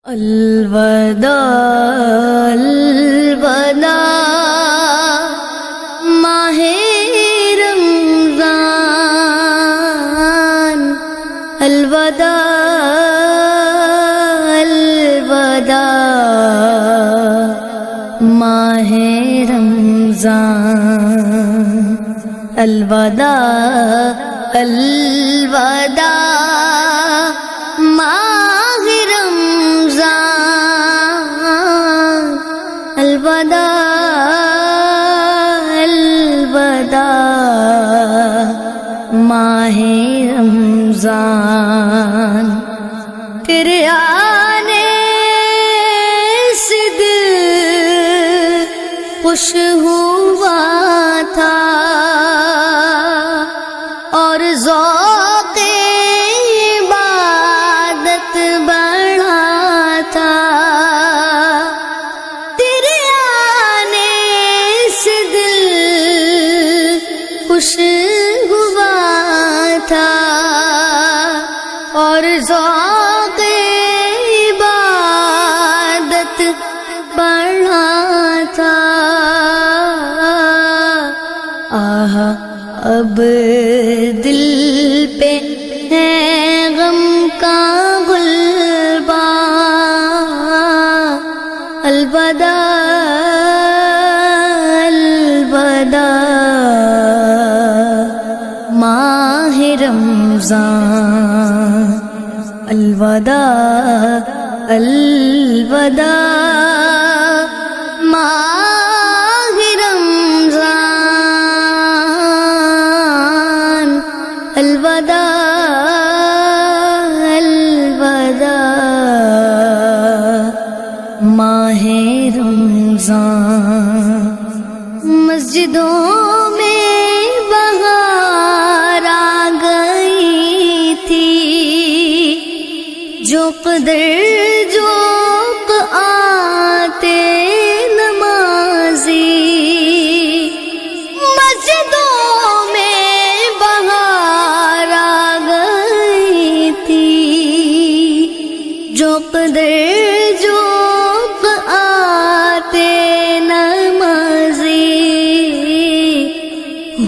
الوداع الوداع ماہ رمضان، الوداع الوداع ماہ رمضان، الوداع الوداع ماہ رمضان، الوداع الوداع ماہ رمضان، تیرے آنے سے دل خوش ہوا تھا اور ذوق عبادت بڑھا تھا، تیرے آنے سے دل خوش ہوا تھا اور ذوق عبادت بڑھا تھا، آہ اب دل پہ ہے غم کا غلبان، الوداع الوداع ماہ رمضان، الوداع الوداع ماہ رمضان، الوداع الوداع ماہ رمضان، مسجدوں میں بہار آ گئی تھی، جو قدر جوق آتے نمازی، مسجدوں میں بہار آ گئی تھی، جو قدر جوق آتے نمازی،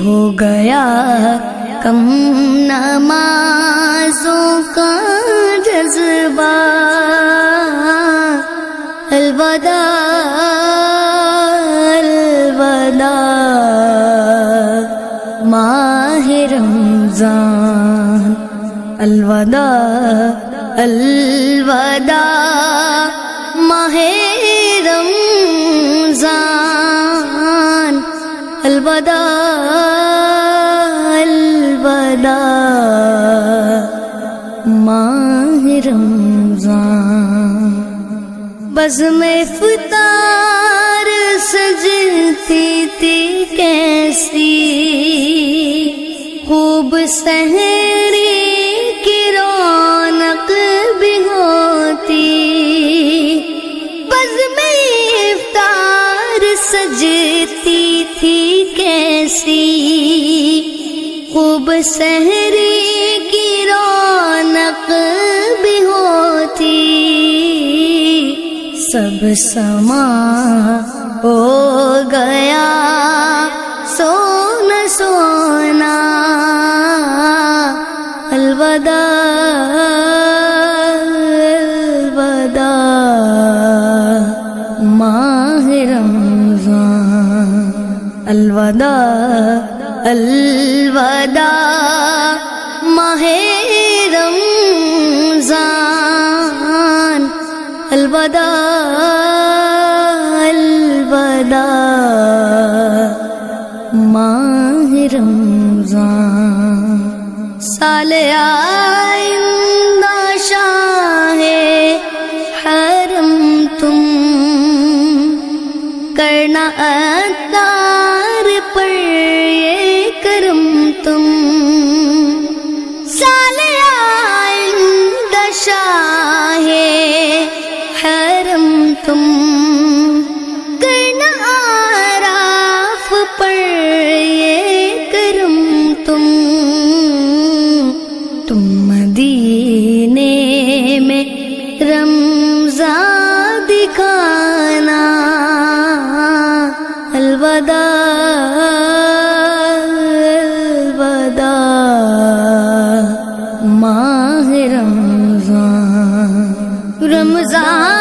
ہو گیا کم نمازوں کا جذبہ، الوداع الوداع ماہ رمضان، الوداع الوداع ماہ رمضان، الوداع الوداع ماہ رمضان، بزم افطار سجتی تھی کیسی، خوب سحری کی رونق بھی ہوتی، بزم افطار سجتی تھی کیسی، خوب سحری کی رونق بھی ہوتی، سب سما ہو گیا سونا سونا، الوداع الوداع ماہ رمضان، الوداع الوداع ماہ رمضان، الوداع الوداع ماہ رمضان، سال آئندہ شاہ حرم تم کرنا اتار پر یہ کرم تم، سال آئندہ شاہ حرم تم کرنا آراف پر یہ کرم تم مدینے میں رمضان رضا دکھانا الوداع الوداع ماہ رمضان رمضان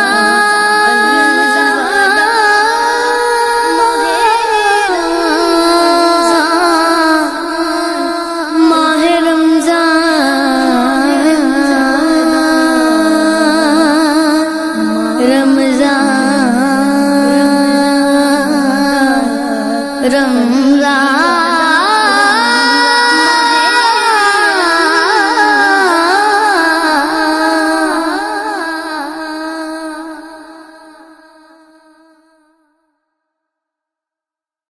رمضان